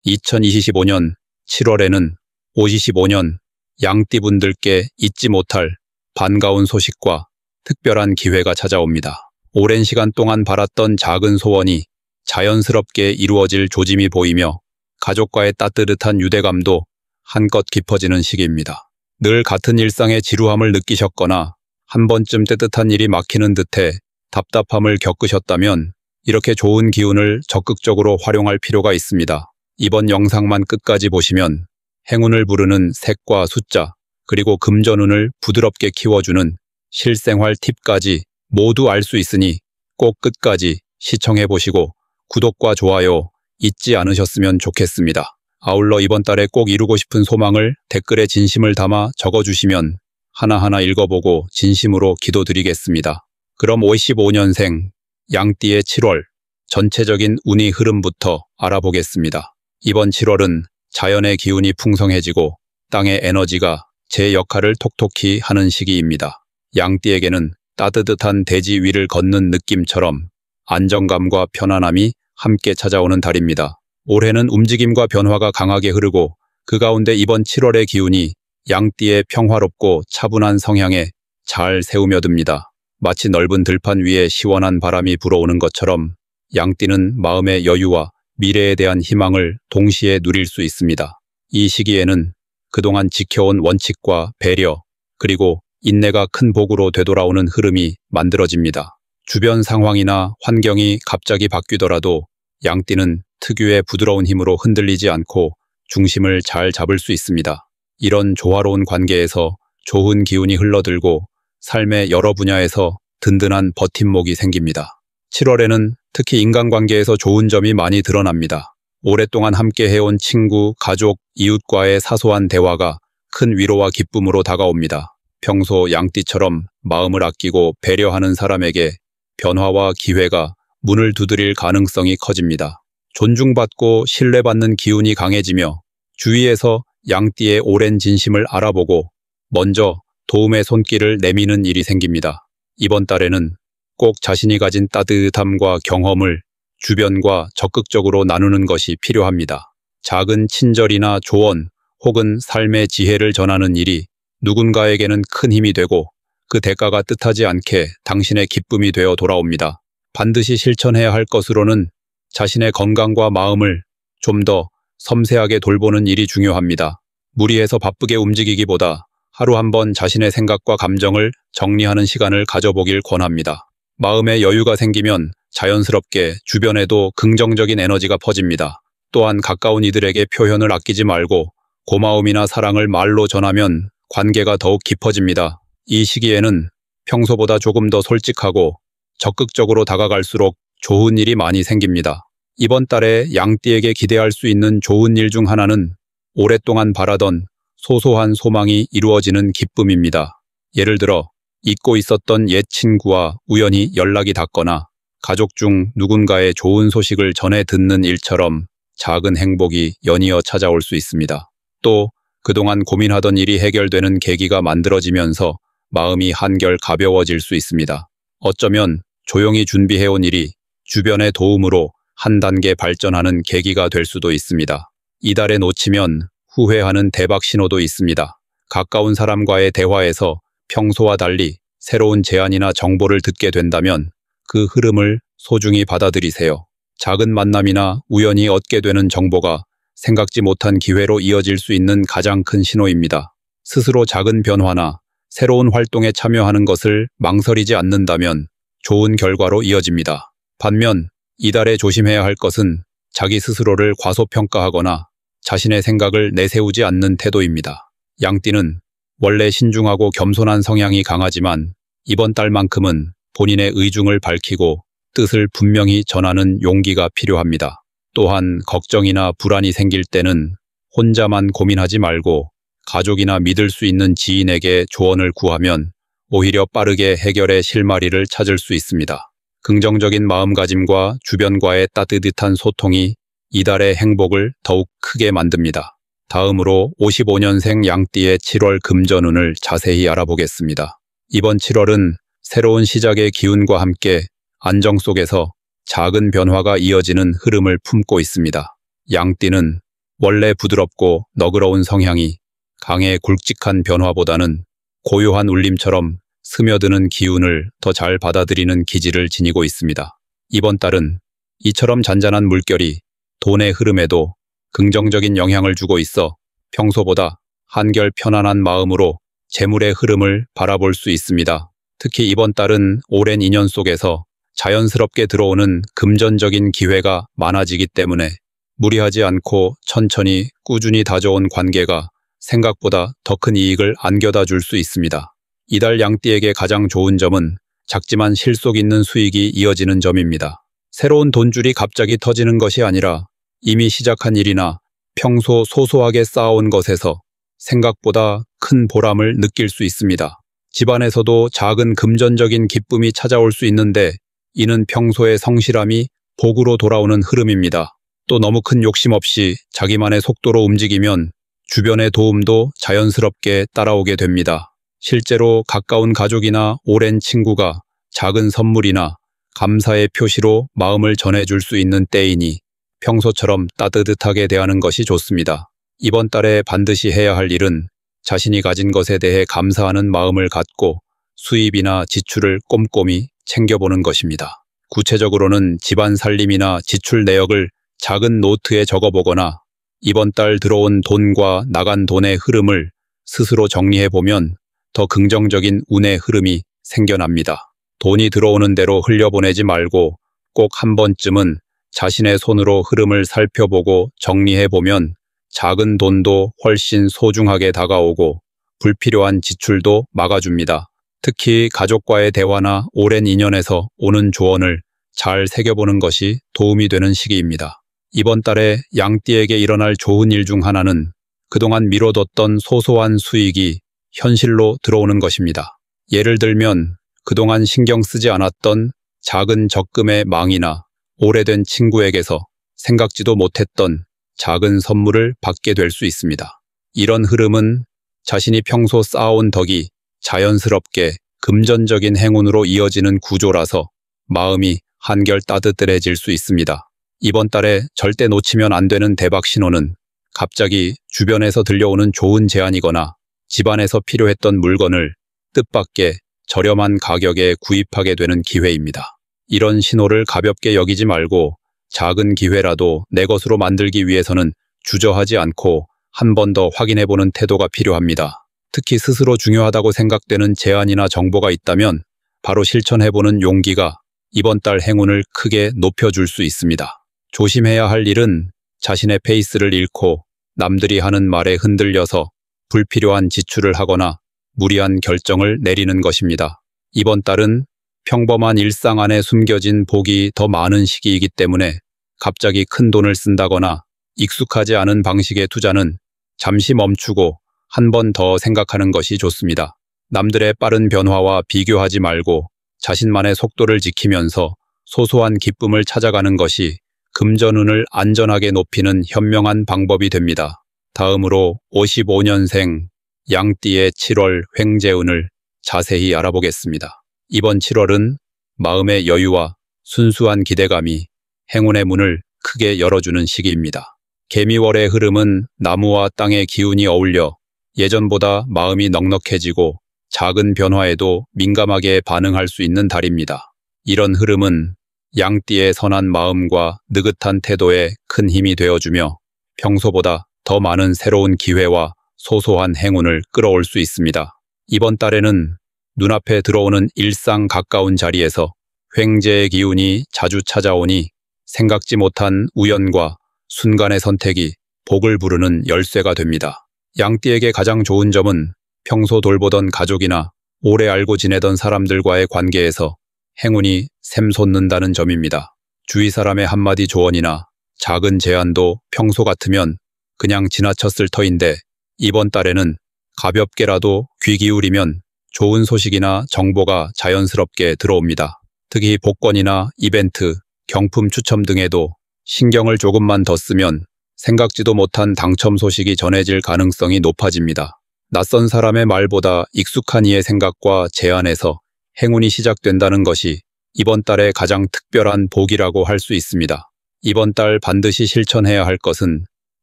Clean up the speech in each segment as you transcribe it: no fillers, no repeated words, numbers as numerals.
2025년 7월에는 55년 양띠분들께 잊지 못할 반가운 소식과 특별한 기회가 찾아옵니다. 오랜 시간 동안 바랐던 작은 소원이 자연스럽게 이루어질 조짐이 보이며 가족과의 따뜻한 유대감도 한껏 깊어지는 시기입니다. 늘 같은 일상의 지루함을 느끼셨거나 한 번쯤 뜨뜻한 일이 막히는 듯해 답답함을 겪으셨다면 이렇게 좋은 기운을 적극적으로 활용할 필요가 있습니다. 이번 영상만 끝까지 보시면 행운을 부르는 색과 숫자, 그리고 금전운을 부드럽게 키워주는 실생활 팁까지 모두 알 수 있으니 꼭 끝까지 시청해보시고 구독과 좋아요 잊지 않으셨으면 좋겠습니다. 아울러 이번 달에 꼭 이루고 싶은 소망을 댓글에 진심을 담아 적어주시면 하나하나 읽어보고 진심으로 기도드리겠습니다. 그럼 55년생 양띠의 7월 전체적인 운이 흐름부터 알아보겠습니다. 이번 7월은 자연의 기운이 풍성해지고 땅의 에너지가 제 역할을 톡톡히 하는 시기입니다. 양띠에게는 따뜻한 대지 위를 걷는 느낌처럼 안정감과 편안함이 함께 찾아오는 달입니다. 올해는 움직임과 변화가 강하게 흐르고 그 가운데 이번 7월의 기운이 양띠의 평화롭고 차분한 성향에 잘 세우며듭니다. 마치 넓은 들판 위에 시원한 바람이 불어오는 것처럼 양띠는 마음의 여유와 미래에 대한 희망을 동시에 누릴 수 있습니다. 이 시기에는 그동안 지켜온 원칙과 배려, 그리고 인내가 큰 복으로 되돌아오는 흐름이 만들어집니다. 주변 상황이나 환경이 갑자기 바뀌더라도 양띠는 특유의 부드러운 힘으로 흔들리지 않고 중심을 잘 잡을 수 있습니다. 이런 조화로운 관계에서 좋은 기운이 흘러들고 삶의 여러 분야에서 든든한 버팀목이 생깁니다. 7월에는 특히 인간관계에서 좋은 점이 많이 드러납니다. 오랫동안 함께 해온 친구, 가족, 이웃과의 사소한 대화가 큰 위로와 기쁨으로 다가옵니다. 평소 양띠처럼 마음을 아끼고 배려하는 사람에게 변화와 기회가 문을 두드릴 가능성이 커집니다. 존중받고 신뢰받는 기운이 강해지며 주위에서 양띠의 오랜 진심을 알아보고 먼저 도움의 손길을 내미는 일이 생깁니다. 이번 달에는 꼭 자신이 가진 따뜻함과 경험을 주변과 적극적으로 나누는 것이 필요합니다. 작은 친절이나 조언 혹은 삶의 지혜를 전하는 일이 누군가에게는 큰 힘이 되고 그 대가가 뜻하지 않게 당신의 기쁨이 되어 돌아옵니다. 반드시 실천해야 할 것으로는 자신의 건강과 마음을 좀 더 섬세하게 돌보는 일이 중요합니다. 무리해서 바쁘게 움직이기보다 하루 한 번 자신의 생각과 감정을 정리하는 시간을 가져보길 권합니다. 마음의 여유가 생기면 자연스럽게 주변에도 긍정적인 에너지가 퍼집니다. 또한 가까운 이들에게 표현을 아끼지 말고 고마움이나 사랑을 말로 전하면 관계가 더욱 깊어집니다. 이 시기에는 평소보다 조금 더 솔직하고 적극적으로 다가갈수록 좋은 일이 많이 생깁니다. 이번 달에 양띠에게 기대할 수 있는 좋은 일 중 하나는 오랫동안 바라던 소소한 소망이 이루어지는 기쁨입니다. 예를 들어 잊고 있었던 옛 친구와 우연히 연락이 닿거나 가족 중 누군가의 좋은 소식을 전해 듣는 일처럼 작은 행복이 연이어 찾아올 수 있습니다. 또 그동안 고민하던 일이 해결되는 계기가 만들어지면서 마음이 한결 가벼워질 수 있습니다. 어쩌면 조용히 준비해온 일이 주변의 도움으로 한 단계 발전하는 계기가 될 수도 있습니다. 이달에 놓치면 후회하는 대박 신호도 있습니다. 가까운 사람과의 대화에서 평소와 달리 새로운 제안이나 정보를 듣게 된다면 그 흐름을 소중히 받아들이세요. 작은 만남이나 우연히 얻게 되는 정보가 생각지 못한 기회로 이어질 수 있는 가장 큰 신호입니다. 스스로 작은 변화나 새로운 활동에 참여하는 것을 망설이지 않는다면 좋은 결과로 이어집니다. 반면 이달에 조심해야 할 것은 자기 스스로를 과소평가하거나 자신의 생각을 내세우지 않는 태도입니다. 양띠는 원래 신중하고 겸손한 성향이 강하지만 이번 달만큼은 본인의 의중을 밝히고 뜻을 분명히 전하는 용기가 필요합니다. 또한 걱정이나 불안이 생길 때는 혼자만 고민하지 말고 가족이나 믿을 수 있는 지인에게 조언을 구하면 오히려 빠르게 해결의 실마리를 찾을 수 있습니다. 긍정적인 마음가짐과 주변과의 따뜻한 소통이 이달의 행복을 더욱 크게 만듭니다. 다음으로 55년생 양띠의 7월 금전운을 자세히 알아보겠습니다. 이번 7월은 새로운 시작의 기운과 함께 안정 속에서 작은 변화가 이어지는 흐름을 품고 있습니다. 양띠는 원래 부드럽고 너그러운 성향이 강의 굵직한 변화보다는 고요한 울림처럼 스며드는 기운을 더 잘 받아들이는 기질을 지니고 있습니다. 이번 달은 이처럼 잔잔한 물결이 돈의 흐름에도 긍정적인 영향을 주고 있어 평소보다 한결 편안한 마음으로 재물의 흐름을 바라볼 수 있습니다. 특히 이번 달은 오랜 인연 속에서 자연스럽게 들어오는 금전적인 기회가 많아지기 때문에 무리하지 않고 천천히 꾸준히 다져온 관계가 생각보다 더 큰 이익을 안겨다 줄 수 있습니다. 이달 양띠에게 가장 좋은 점은 작지만 실속 있는 수익이 이어지는 점입니다. 새로운 돈줄이 갑자기 터지는 것이 아니라 이미 시작한 일이나 평소 소소하게 쌓아온 것에서 생각보다 큰 보람을 느낄 수 있습니다. 집안에서도 작은 금전적인 기쁨이 찾아올 수 있는데 이는 평소의 성실함이 복으로 돌아오는 흐름입니다. 또 너무 큰 욕심 없이 자기만의 속도로 움직이면 주변의 도움도 자연스럽게 따라오게 됩니다. 실제로 가까운 가족이나 오랜 친구가 작은 선물이나 감사의 표시로 마음을 전해줄 수 있는 때이니 평소처럼 따뜻하게 대하는 것이 좋습니다. 이번 달에 반드시 해야 할 일은 자신이 가진 것에 대해 감사하는 마음을 갖고 수입이나 지출을 꼼꼼히 챙겨보는 것입니다. 구체적으로는 집안 살림이나 지출 내역을 작은 노트에 적어보거나 이번 달 들어온 돈과 나간 돈의 흐름을 스스로 정리해보면 더 긍정적인 운의 흐름이 생겨납니다. 돈이 들어오는 대로 흘려보내지 말고 꼭 한 번쯤은 자신의 손으로 흐름을 살펴보고 정리해보면 작은 돈도 훨씬 소중하게 다가오고 불필요한 지출도 막아줍니다. 특히 가족과의 대화나 오랜 인연에서 오는 조언을 잘 새겨보는 것이 도움이 되는 시기입니다. 이번 달에 양띠에게 일어날 좋은 일 중 하나는 그동안 미뤄뒀던 소소한 수익이 현실로 들어오는 것입니다. 예를 들면 그동안 신경 쓰지 않았던 작은 적금의 망이나 오래된 친구에게서 생각지도 못했던 작은 선물을 받게 될 수 있습니다. 이런 흐름은 자신이 평소 쌓아온 덕이 자연스럽게 금전적인 행운으로 이어지는 구조라서 마음이 한결 따뜻해질 수 있습니다. 이번 달에 절대 놓치면 안 되는 대박 신호는 갑자기 주변에서 들려오는 좋은 제안이거나 집안에서 필요했던 물건을 뜻밖의 저렴한 가격에 구입하게 되는 기회입니다. 이런 신호를 가볍게 여기지 말고 작은 기회라도 내 것으로 만들기 위해서는 주저하지 않고 한 번 더 확인해보는 태도가 필요합니다. 특히 스스로 중요하다고 생각되는 제안이나 정보가 있다면 바로 실천해보는 용기가 이번 달 행운을 크게 높여줄 수 있습니다. 조심해야 할 일은 자신의 페이스를 잃고 남들이 하는 말에 흔들려서 불필요한 지출을 하거나 무리한 결정을 내리는 것입니다. 이번 달은 평범한 일상 안에 숨겨진 복이 더 많은 시기이기 때문에 갑자기 큰 돈을 쓴다거나 익숙하지 않은 방식의 투자는 잠시 멈추고 한 번 더 생각하는 것이 좋습니다. 남들의 빠른 변화와 비교하지 말고 자신만의 속도를 지키면서 소소한 기쁨을 찾아가는 것이 금전운을 안전하게 높이는 현명한 방법이 됩니다. 다음으로 55년생 양띠의 7월 횡재운을 자세히 알아보겠습니다. 이번 7월은 마음의 여유와 순수한 기대감이 행운의 문을 크게 열어주는 시기입니다. 개미월의 흐름은 나무와 땅의 기운이 어울려 예전보다 마음이 넉넉해지고 작은 변화에도 민감하게 반응할 수 있는 달입니다. 이런 흐름은 양띠의 선한 마음과 느긋한 태도에 큰 힘이 되어주며 평소보다 더 많은 새로운 기회와 소소한 행운을 끌어올 수 있습니다. 이번 달에는 눈앞에 들어오는 일상 가까운 자리에서 횡재의 기운이 자주 찾아오니 생각지 못한 우연과 순간의 선택이 복을 부르는 열쇠가 됩니다. 양띠에게 가장 좋은 점은 평소 돌보던 가족이나 오래 알고 지내던 사람들과의 관계에서 행운이 샘솟는다는 점입니다. 주위 사람의 한마디 조언이나 작은 제안도 평소 같으면 그냥 지나쳤을 터인데 이번 달에는 가볍게라도 귀 기울이면 좋은 소식이나 정보가 자연스럽게 들어옵니다. 특히 복권이나 이벤트, 경품 추첨 등에도 신경을 조금만 더 쓰면 생각지도 못한 당첨 소식이 전해질 가능성이 높아집니다. 낯선 사람의 말보다 익숙한 이의 생각과 제안에서 행운이 시작된다는 것이 이번 달의 가장 특별한 복이라고 할 수 있습니다. 이번 달 반드시 실천해야 할 것은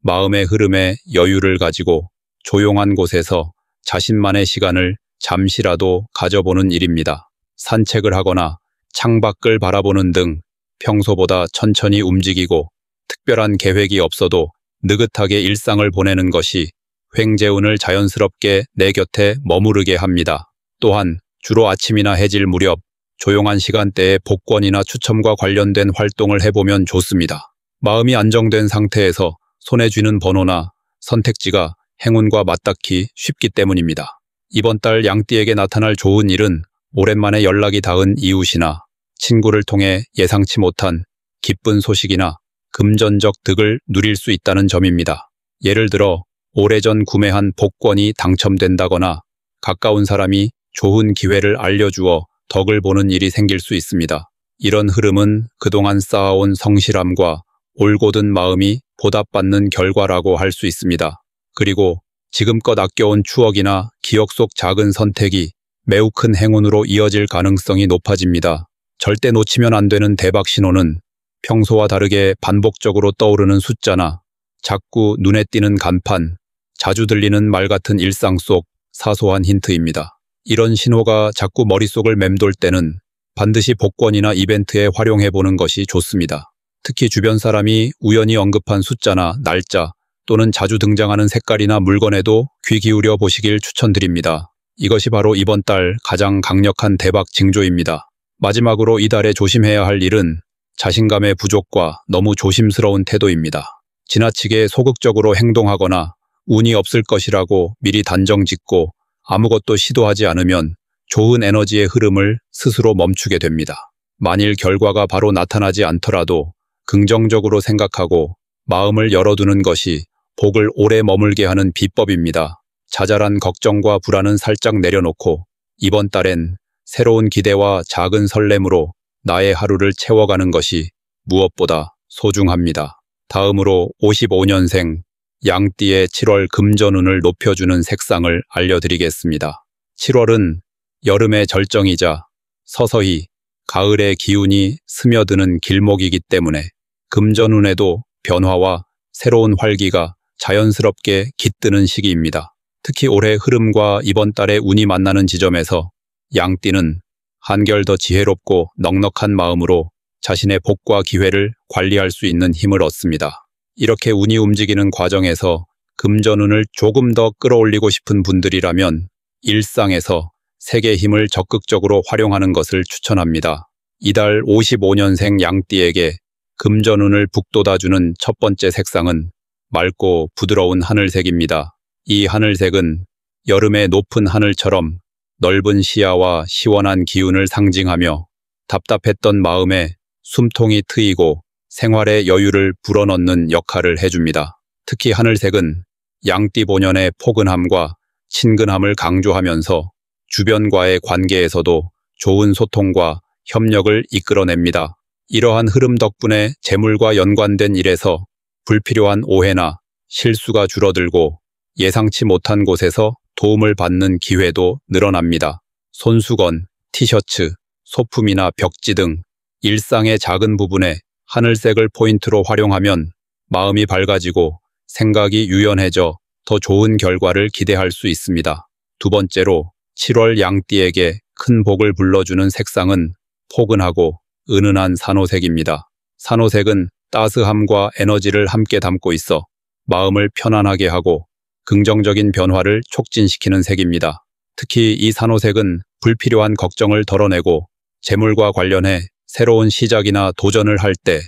마음의 흐름에 여유를 가지고 조용한 곳에서 자신만의 시간을 잠시라도 가져보는 일입니다. 산책을 하거나 창밖을 바라보는 등 평소보다 천천히 움직이고 특별한 계획이 없어도 느긋하게 일상을 보내는 것이 횡재운을 자연스럽게 내 곁에 머무르게 합니다. 또한 주로 아침이나 해질 무렵 조용한 시간대에 복권이나 추첨과 관련된 활동을 해보면 좋습니다. 마음이 안정된 상태에서 손에 쥐는 번호나 선택지가 행운과 맞닿기 쉽기 때문입니다. 이번 달 양띠에게 나타날 좋은 일은 오랜만에 연락이 닿은 이웃이나 친구를 통해 예상치 못한 기쁜 소식이나 금전적 득을 누릴 수 있다는 점입니다. 예를 들어 오래전 구매한 복권이 당첨된다거나 가까운 사람이 좋은 기회를 알려주어 덕을 보는 일이 생길 수 있습니다. 이런 흐름은 그동안 쌓아온 성실함과 올곧은 마음이 보답받는 결과라고 할 수 있습니다. 그리고 지금껏 아껴온 추억이나 기억 속 작은 선택이 매우 큰 행운으로 이어질 가능성이 높아집니다. 절대 놓치면 안 되는 대박 신호는 평소와 다르게 반복적으로 떠오르는 숫자나 자꾸 눈에 띄는 간판, 자주 들리는 말 같은 일상 속 사소한 힌트입니다. 이런 신호가 자꾸 머릿속을 맴돌 때는 반드시 복권이나 이벤트에 활용해보는 것이 좋습니다. 특히 주변 사람이 우연히 언급한 숫자나 날짜 또는 자주 등장하는 색깔이나 물건에도 귀 기울여 보시길 추천드립니다. 이것이 바로 이번 달 가장 강력한 대박 징조입니다. 마지막으로 이달에 조심해야 할 일은 자신감의 부족과 너무 조심스러운 태도입니다. 지나치게 소극적으로 행동하거나 운이 없을 것이라고 미리 단정짓고 아무것도 시도하지 않으면 좋은 에너지의 흐름을 스스로 멈추게 됩니다. 만일 결과가 바로 나타나지 않더라도 긍정적으로 생각하고 마음을 열어두는 것이 복을 오래 머물게 하는 비법입니다. 자잘한 걱정과 불안은 살짝 내려놓고 이번 달엔 새로운 기대와 작은 설렘으로 나의 하루를 채워가는 것이 무엇보다 소중합니다. 다음으로 55년생 양띠의 7월 금전운을 높여주는 색상을 알려드리겠습니다. 7월은 여름의 절정이자 서서히 가을의 기운이 스며드는 길목이기 때문에 금전운에도 변화와 새로운 활기가 자연스럽게 깃드는 시기입니다. 특히 올해 흐름과 이번 달의 운이 만나는 지점에서 양띠는 한결 더 지혜롭고 넉넉한 마음으로 자신의 복과 기회를 관리할 수 있는 힘을 얻습니다. 이렇게 운이 움직이는 과정에서 금전운을 조금 더 끌어올리고 싶은 분들이라면 일상에서 색의 힘을 적극적으로 활용하는 것을 추천합니다. 이달 55년생 양띠에게 금전운을 북돋아주는 첫 번째 색상은 맑고 부드러운 하늘색입니다. 이 하늘색은 여름의 높은 하늘처럼 넓은 시야와 시원한 기운을 상징하며 답답했던 마음에 숨통이 트이고 생활의 여유를 불어넣는 역할을 해줍니다. 특히 하늘색은 양띠 본연의 포근함과 친근함을 강조하면서 주변과의 관계에서도 좋은 소통과 협력을 이끌어냅니다. 이러한 흐름 덕분에 재물과 연관된 일에서 불필요한 오해나 실수가 줄어들고 예상치 못한 곳에서 도움을 받는 기회도 늘어납니다. 손수건, 티셔츠, 소품이나 벽지 등 일상의 작은 부분에 하늘색을 포인트로 활용하면 마음이 밝아지고 생각이 유연해져 더 좋은 결과를 기대할 수 있습니다. 두 번째로 7월 양띠에게 큰 복을 불러주는 색상은 포근하고 은은한 산호색입니다. 산호색은 따스함과 에너지를 함께 담고 있어 마음을 편안하게 하고 긍정적인 변화를 촉진시키는 색입니다. 특히 이 산호색은 불필요한 걱정을 덜어내고 재물과 관련해 새로운 시작이나 도전을 할 때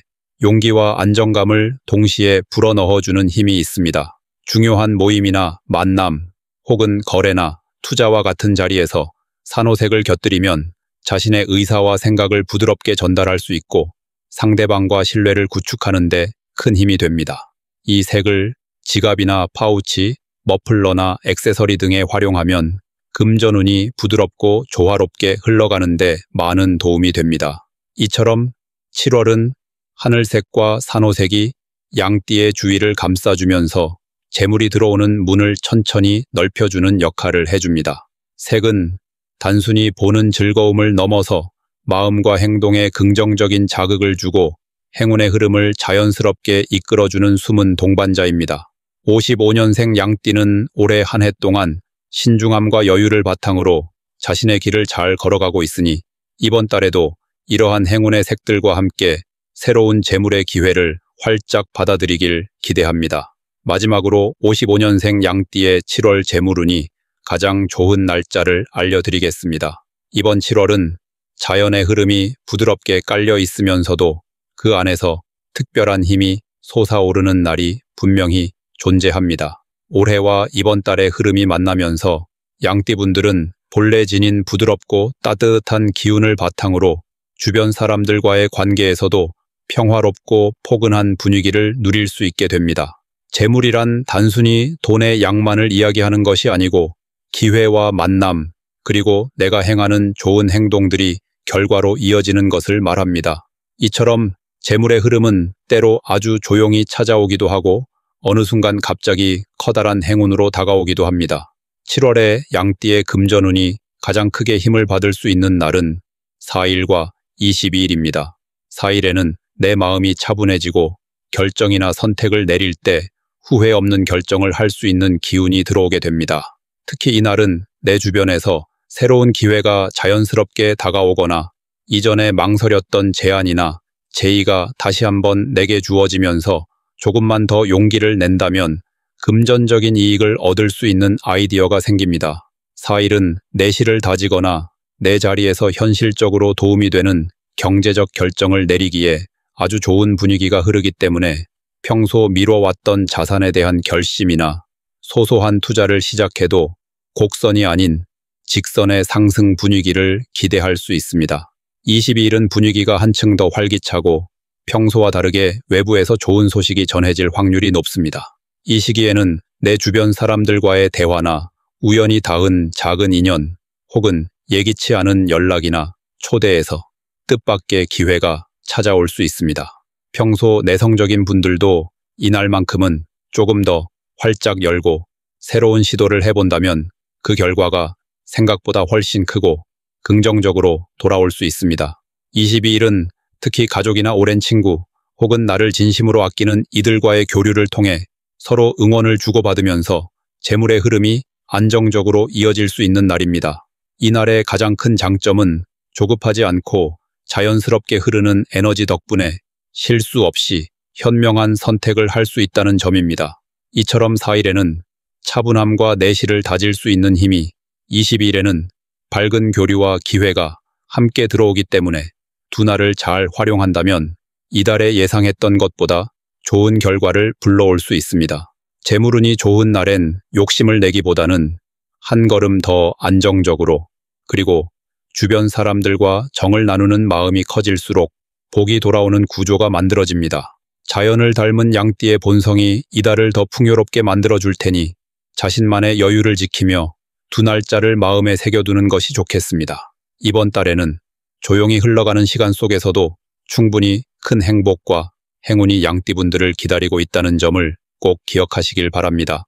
용기와 안정감을 동시에 불어넣어주는 힘이 있습니다. 중요한 모임이나 만남 혹은 거래나 투자와 같은 자리에서 산호색을 곁들이면 자신의 의사와 생각을 부드럽게 전달할 수 있고 상대방과 신뢰를 구축하는 데 큰 힘이 됩니다. 이 색을 지갑이나 파우치, 머플러나 액세서리 등에 활용하면 금전운이 부드럽고 조화롭게 흘러가는 데 많은 도움이 됩니다. 이처럼 7월은 하늘색과 산호색이 양띠의 주위를 감싸주면서 재물이 들어오는 문을 천천히 넓혀주는 역할을 해줍니다. 색은 단순히 보는 즐거움을 넘어서 마음과 행동에 긍정적인 자극을 주고 행운의 흐름을 자연스럽게 이끌어주는 숨은 동반자입니다. 55년생 양띠는 올해 한 해 동안 신중함과 여유를 바탕으로 자신의 길을 잘 걸어가고 있으니 이번 달에도 이러한 행운의 색들과 함께 새로운 재물의 기회를 활짝 받아들이길 기대합니다. 마지막으로 55년생 양띠의 7월 재물운이 가장 좋은 날짜를 알려드리겠습니다. 이번 7월은 자연의 흐름이 부드럽게 깔려 있으면서도 그 안에서 특별한 힘이 솟아오르는 날이 분명히 존재합니다. 올해와 이번 달의 흐름이 만나면서 양띠분들은 본래 지닌 부드럽고 따뜻한 기운을 바탕으로 주변 사람들과의 관계에서도 평화롭고 포근한 분위기를 누릴 수 있게 됩니다. 재물이란 단순히 돈의 양만을 이야기하는 것이 아니고 기회와 만남, 그리고 내가 행하는 좋은 행동들이 결과로 이어지는 것을 말합니다. 이처럼 재물의 흐름은 때로 아주 조용히 찾아오기도 하고 어느 순간 갑자기 커다란 행운으로 다가오기도 합니다. 7월에 양띠의 금전운이 가장 크게 힘을 받을 수 있는 날은 4일과 22일입니다. 4일에는 내 마음이 차분해지고 결정이나 선택을 내릴 때 후회 없는 결정을 할 수 있는 기운이 들어오게 됩니다. 특히 이날은 내 주변에서 새로운 기회가 자연스럽게 다가오거나 이전에 망설였던 제안이나 제의가 다시 한번 내게 주어지면서 조금만 더 용기를 낸다면 금전적인 이익을 얻을 수 있는 아이디어가 생깁니다. 4일은 내실을 다지거나 내 자리에서 현실적으로 도움이 되는 경제적 결정을 내리기에 아주 좋은 분위기가 흐르기 때문에 평소 미뤄왔던 자산에 대한 결심이나 소소한 투자를 시작해도 곡선이 아닌 직선의 상승 분위기를 기대할 수 있습니다. 22일은 분위기가 한층 더 활기차고 평소와 다르게 외부에서 좋은 소식이 전해질 확률이 높습니다. 이 시기에는 내 주변 사람들과의 대화나 우연히 닿은 작은 인연 혹은 예기치 않은 연락이나 초대에서 뜻밖의 기회가 찾아올 수 있습니다. 평소 내성적인 분들도 이날만큼은 조금 더 활짝 열고 새로운 시도를 해본다면 그 결과가 생각보다 훨씬 크고 긍정적으로 돌아올 수 있습니다. 22일은 특히 가족이나 오랜 친구 혹은 나를 진심으로 아끼는 이들과의 교류를 통해 서로 응원을 주고받으면서 재물의 흐름이 안정적으로 이어질 수 있는 날입니다. 이날의 가장 큰 장점은 조급하지 않고 자연스럽게 흐르는 에너지 덕분에 실수 없이 현명한 선택을 할 수 있다는 점입니다. 이처럼 4일에는 차분함과 내실을 다질 수 있는 힘이, 22일에는 밝은 교류와 기회가 함께 들어오기 때문에 두 날을 잘 활용한다면 이달에 예상했던 것보다 좋은 결과를 불러올 수 있습니다. 재물운이 좋은 날엔 욕심을 내기보다는 한 걸음 더 안정적으로, 그리고 주변 사람들과 정을 나누는 마음이 커질수록 복이 돌아오는 구조가 만들어집니다. 자연을 닮은 양띠의 본성이 이달을 더 풍요롭게 만들어줄 테니 자신만의 여유를 지키며 두 날짜를 마음에 새겨두는 것이 좋겠습니다. 이번 달에는 조용히 흘러가는 시간 속에서도 충분히 큰 행복과 행운이 양띠분들을 기다리고 있다는 점을 꼭 기억하시길 바랍니다.